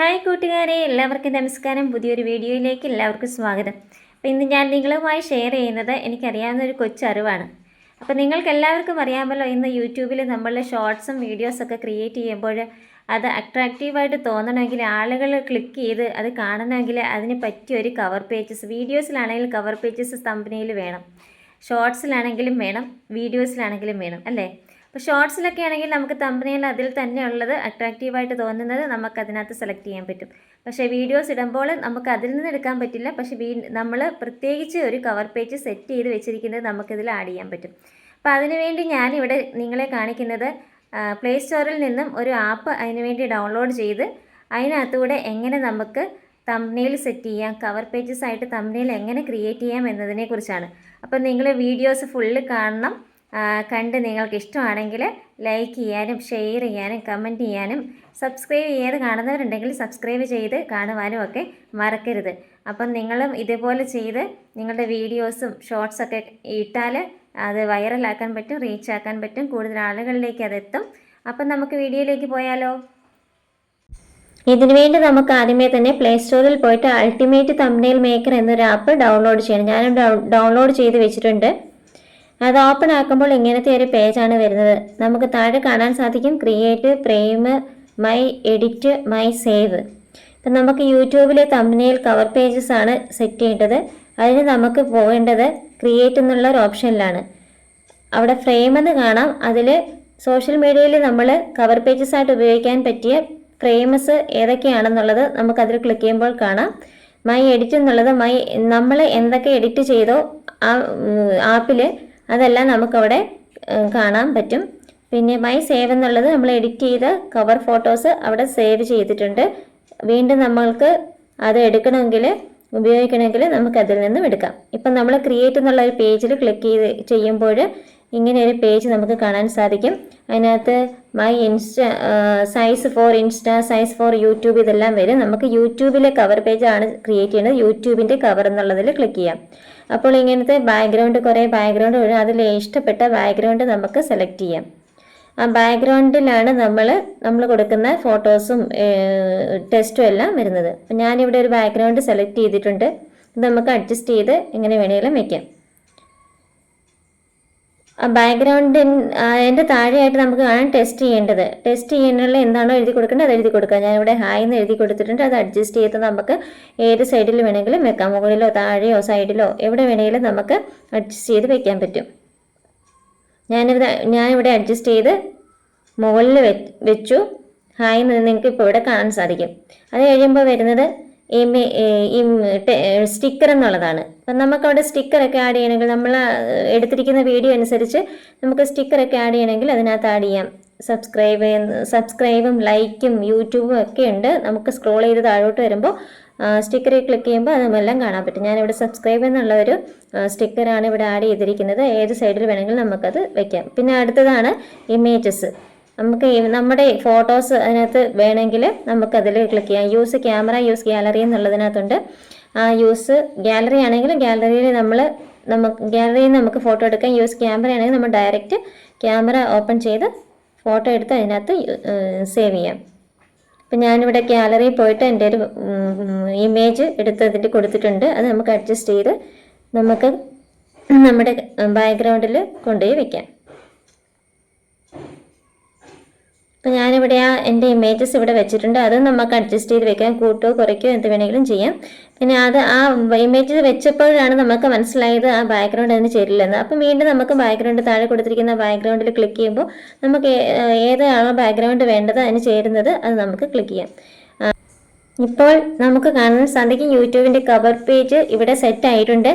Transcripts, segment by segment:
Hi കൂട്ടുകാരെ, എല്ലാവർക്കും നമസ്കാരം. പുതിയൊരു വീഡിയോയിലേക്ക് എല്ലാവർക്കും സ്വാഗതം. അപ്പോൾ ഇന്ന് ഞാൻ നിങ്ങളുമായി ഷെയർ ചെയ്യുന്നത് എനിക്കറിയാവുന്ന ഒരു കൊച്ചറിവാണ്. അപ്പോൾ നിങ്ങൾക്ക് എല്ലാവർക്കും അറിയാമല്ലോ, ഇന്ന് യൂട്യൂബിൽ നമ്മൾ ഷോർട്സും വീഡിയോസൊക്കെ ക്രിയേറ്റ് ചെയ്യുമ്പോൾ അത് അട്രാക്റ്റീവായിട്ട് തോന്നണമെങ്കിൽ, ആളുകൾ ക്ലിക്ക് ചെയ്ത് അത് കാണണമെങ്കിൽ അതിന് പറ്റിയൊരു കവർ പേജസ്, വീഡിയോസിലാണെങ്കിൽ കവർ പേജസ് തമ്പനെയിൽ വേണം, ഷോർട്സിലാണെങ്കിലും വേണം, വീഡിയോസിലാണെങ്കിലും വേണം അല്ലേ. അപ്പോൾ ഷോർട്സിലൊക്കെ ആണെങ്കിൽ നമുക്ക് തമ്പനെയിൽ അതിൽ തന്നെ ഉള്ളത് അട്രാക്റ്റീവായിട്ട് തോന്നുന്നത് നമുക്കതിനകത്ത് സെലക്ട് ചെയ്യാൻ പറ്റും. പക്ഷേ വീഡിയോസ് ഇടുമ്പോൾ നമുക്ക് അതിൽ നിന്ന് എടുക്കാൻ പറ്റില്ല. പക്ഷേ നമ്മൾ പ്രത്യേകിച്ച് ഒരു കവർ പേജ് സെറ്റ് ചെയ്ത് വെച്ചിരിക്കുന്നത് നമുക്കിതിൽ ആഡ് ചെയ്യാൻ പറ്റും. അപ്പോൾ അതിനുവേണ്ടി ഞാനിവിടെ നിങ്ങളെ കാണിക്കുന്നത് പ്ലേ സ്റ്റോറിൽ നിന്നും ഒരു ആപ്പ് അതിനുവേണ്ടി ഡൗൺലോഡ് ചെയ്ത് അതിനകത്തൂടെ എങ്ങനെ നമുക്ക് തമ്പനെയിൽ സെറ്റ് ചെയ്യാം, കവർ പേജസ് ആയിട്ട് തമ്പനെയിൽ എങ്ങനെ ക്രിയേറ്റ് ചെയ്യാം എന്നതിനെക്കുറിച്ചാണ്. അപ്പോൾ നിങ്ങൾ വീഡിയോസ് ഫുള്ള് കാണണം. കണ്ട് നിങ്ങൾക്ക് ഇഷ്ടമാണെങ്കിൽ ലൈക്ക് ചെയ്യാനും ഷെയർ ചെയ്യാനും കമൻറ്റ് ചെയ്യാനും സബ്സ്ക്രൈബ് ചെയ്യാതെ കാണുന്നവരുണ്ടെങ്കിൽ സബ്സ്ക്രൈബ് ചെയ്ത് കാണുവാനും ഒക്കെ മറക്കരുത്. അപ്പം നിങ്ങളും ഇതുപോലെ ചെയ്ത് നിങ്ങളുടെ വീഡിയോസും ഷോർട്സൊക്കെ ഇട്ടാൽ അത് വൈറലാക്കാൻ പറ്റും, റീച്ചാക്കാൻ പറ്റും, കൂടുതൽ ആളുകളിലേക്ക് അതെത്തും. അപ്പം നമുക്ക് വീഡിയോയിലേക്ക് പോയാലോ. ഇതിനുവേണ്ടി നമുക്ക് ആദ്യമേ തന്നെ പ്ലേ സ്റ്റോറിൽ പോയിട്ട് അൾട്ടിമേറ്റ് തമ്പനെയിൽ മേക്കർ എന്നൊരു ആപ്പ് ഡൗൺലോഡ് ചെയ്യണം. ഞാനും ഡൗൺലോഡ് ചെയ്ത് വെച്ചിട്ടുണ്ട്. അത് ഓപ്പൺ ആക്കുമ്പോൾ ഇങ്ങനത്തെ ഒരു പേജാണ് വരുന്നത്. നമുക്ക് താഴെ കാണാൻ സാധിക്കും create, frame, my edit, my save. ഇപ്പം നമുക്ക് യൂട്യൂബിലെ തമ്പനെയിൽ കവർ പേജസ് ആണ് സെറ്റ് ചെയ്യേണ്ടത്. അതിന് നമുക്ക് പോകേണ്ടത് ക്രിയേറ്റ് എന്നുള്ള ഒരു ഓപ്ഷനിലാണ്. അവിടെ ഫ്രെയിം എന്ന് കാണാം. അതിൽ സോഷ്യൽ മീഡിയയിൽ നമ്മൾ കവർ പേജസ് ആയിട്ട് ഉപയോഗിക്കാൻ പറ്റിയ ഫ്രെയിംസ് ഏതൊക്കെയാണെന്നുള്ളത് നമുക്കതിൽ ക്ലിക്ക് ചെയ്യുമ്പോൾ കാണാം. മൈ എഡിറ്റ് എന്നുള്ളത് നമ്മൾ എന്തൊക്കെ എഡിറ്റ് ചെയ്തോ ആ ആപ്പിൽ അതെല്ലാം നമുക്കവിടെ കാണാൻ പറ്റും. പിന്നെ മൈ സേവ് എന്നുള്ളത് നമ്മൾ എഡിറ്റ് ചെയ്ത കവർ ഫോട്ടോസ് അവിടെ സേവ് ചെയ്തിട്ടുണ്ട്. വീണ്ടും നമ്മൾക്ക് അത് ഉപയോഗിക്കണമെങ്കിൽ നമുക്കതിൽ നിന്നും എടുക്കാം. ഇപ്പം നമ്മൾ ക്രിയേറ്റ് എന്നുള്ള ഒരു പേജിൽ ക്ലിക്ക് ചെയ്യുമ്പോൾ ഇങ്ങനെ ഒരു പേജ് നമുക്ക് കാണാൻ സാധിക്കും. അതിനകത്ത് my size for Insta, size for YouTube ഇതെല്ലാം വരും. നമുക്ക് യൂട്യൂബിലെ കവർ പേജാണ് ക്രിയേറ്റ് ചെയ്യുന്നത്. യൂട്യൂബിൻ്റെ കവർ എന്നുള്ളതിൽ ക്ലിക്ക് ചെയ്യാം. അപ്പോൾ ഇങ്ങനത്തെ കുറേ ബാക്ക്ഗ്രൗണ്ട് വരും. അതിൽ ഇഷ്ടപ്പെട്ട ബാക്ക്ഗ്രൗണ്ട് നമുക്ക് സെലക്ട് ചെയ്യാം. ആ ബാക്ക്ഗ്രൗണ്ടിലാണ് നമ്മൾ കൊടുക്കുന്ന ഫോട്ടോസും ടെക്സ്റ്റും എല്ലാം വരുന്നത്. അപ്പം ഞാനിവിടെ ഒരു ബാക്ക്ഗ്രൗണ്ട് സെലക്ട് ചെയ്തിട്ടുണ്ട്. ഇത് നമുക്ക് അഡ്ജസ്റ്റ് ചെയ്ത് എങ്ങനെ വേണമെങ്കിലും വയ്ക്കാം. ആ അതിൻ്റെ താഴെയായിട്ട് നമുക്ക് കാണാൻ ടെസ്റ്റ് ചെയ്യാനുള്ള എന്താണോ എഴുതി കൊടുക്കേണ്ടത് അത് എഴുതി കൊടുക്കുക. ഞാനിവിടെ ഹായ് എന്ന് എഴുതി കൊടുത്തിട്ടുണ്ട്. അത് അഡ്ജസ്റ്റ് ചെയ്ത് നമുക്ക് ഏത് സൈഡിൽ വേണമെങ്കിലും വെക്കാം. മുകളിലോ താഴെയോ സൈഡിലോ എവിടെ വേണമെങ്കിലും നമുക്ക് അഡ്ജസ്റ്റ് ചെയ്ത് വെക്കാൻ പറ്റും. ഞാനിവിടെ അഡ്ജസ്റ്റ് ചെയ്ത് മുകളിൽ വെച്ചു. ഹായ് എന്ന് നിങ്ങൾക്ക് ഇപ്പോൾ ഇവിടെ കാണാൻ സാധിക്കും. അത് കഴിയുമ്പോൾ വരുന്നത് സ്റ്റിക്കർ എന്നുള്ളതാണ്. അപ്പം നമുക്കവിടെ സ്റ്റിക്കറൊക്കെ ആഡ് ചെയ്യണമെങ്കിൽ നമ്മൾ എടുത്തിരിക്കുന്ന വീഡിയോ അനുസരിച്ച് നമുക്ക് സ്റ്റിക്കറൊക്കെ ആഡ് ചെയ്യണമെങ്കിൽ അതിനകത്ത് ആഡ് ചെയ്യാം. സബ്സ്ക്രൈബും ലൈക്കും യൂട്യൂബും ഒക്കെ ഉണ്ട്. നമുക്ക് സ്ക്രോൾ ചെയ്ത് താഴോട്ട് വരുമ്പോൾ സ്റ്റിക്കറിൽ ക്ലിക്ക് ചെയ്യുമ്പോൾ അതെല്ലാം കാണാൻ പറ്റും. ഞാനിവിടെ സബ്സ്ക്രൈബ് എന്നുള്ള ഒരു സ്റ്റിക്കറാണ് ഇവിടെ ആഡ് ചെയ്തിരിക്കുന്നത്. ഏത് സൈഡിൽ വേണമെങ്കിലും നമുക്കത് വയ്ക്കാം. പിന്നെ അടുത്തതാണ് ഇമേജസ്. നമുക്ക് നമ്മുടെ ഫോട്ടോസ് അതിനകത്ത് വേണമെങ്കിൽ നമുക്കതിൽ ക്ലിക്ക് ചെയ്യാം. യൂസ് ക്യാമറ, യൂസ് ഗാലറി എന്നുള്ളതിനകത്തുണ്ട്. യൂസ് ഗാലറി ആണെങ്കിൽ ഗാലറിയിൽ ഗാലറിയിൽ നമുക്ക് ഫോട്ടോ എടുക്കാം. യൂസ് ക്യാമറ ആണെങ്കിൽ നമ്മൾ ഡയറക്റ്റ് ക്യാമറ ഓപ്പൺ ചെയ്ത് ഫോട്ടോ എടുത്ത് അതിനകത്ത് സേവ് ചെയ്യാം. അപ്പം ഞാനിവിടെ ഗാലറിയിൽ പോയിട്ട് എൻ്റെ ഒരു ഇമേജ് എടുത്തതിൽ കൊടുത്തിട്ടുണ്ട്. അത് നമുക്ക് അഡ്ജസ്റ്റ് ചെയ്ത് നമുക്ക് നമ്മുടെ ബാക്ക്ഗ്രൗണ്ടിൽ കൊണ്ടുപോയി വയ്ക്കാം. അപ്പോൾ ഞാനിവിടെ എൻ്റെ ഇമേജസ് ഇവിടെ വെച്ചിട്ടുണ്ട്. അത് നമുക്ക് അഡ്ജസ്റ്റ് ചെയ്ത് വെക്കാം. കൂട്ടോ കുറയ്ക്കോ എന്ത് വേണമെങ്കിലും ചെയ്യാം. പിന്നെ ആ ഇമേജ് വെച്ചപ്പോഴാണ് നമുക്ക് മനസ്സിലായത് ആ ബാക്ക്ഗ്രൗണ്ട് അതിന് ചേരില്ലെന്ന്. അപ്പം വീണ്ടും നമുക്ക് ബാക്ക്ഗ്രൗണ്ട് താഴെ കൊടുത്തിരിക്കുന്ന ബാക്ക്ഗ്രൗണ്ടിൽ ക്ലിക്ക് ചെയ്യുമ്പോൾ നമുക്ക് ഏതാണോ ബാക്ക്ഗ്രൗണ്ട് വേണ്ടത് അതിന് ചേരുന്നത് അത് നമുക്ക് ക്ലിക്ക് ചെയ്യാം. ഇപ്പോൾ നമുക്ക് കാണാൻ സാധിക്കും യൂട്യൂബിൻ്റെ കവർ പേജ് ഇവിടെ സെറ്റ് ആയിട്ടുണ്ട്.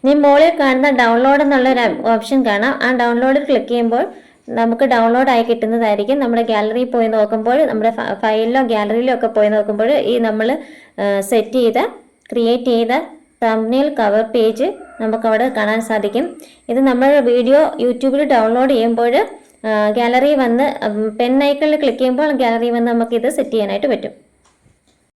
ഇനി മുകളിൽ കാണുന്ന ഡൗൺലോഡ് എന്നുള്ളൊരു ഓപ്ഷൻ കാണാം. ആ ഡൗൺലോഡിൽ ക്ലിക്ക് ചെയ്യുമ്പോൾ നമുക്ക് ഡൗൺലോഡ് ആയി കിട്ടുന്നതായിരിക്കും. നമ്മുടെ ഗാലറിയിൽ പോയി നോക്കുമ്പോൾ, നമ്മുടെ ഫയലിലോ ഗാലറിയിലോ ഒക്കെ പോയി നോക്കുമ്പോൾ ഈ നമ്മൾ ക്രിയേറ്റ് ചെയ്ത തമ്പനെയിൽ കവർ പേജ് നമുക്കവിടെ കാണാൻ സാധിക്കും. ഇത് നമ്മൾ വീഡിയോ യൂട്യൂബിൽ ഡൗൺലോഡ് ചെയ്യുമ്പോൾ ഗാലറി വന്ന് പെൻ ഐക്കണിൽ ക്ലിക്ക് ചെയ്യുമ്പോൾ ഗാലറി വന്ന് നമുക്കിത് സെറ്റ് ചെയ്യാനായിട്ട് പറ്റും.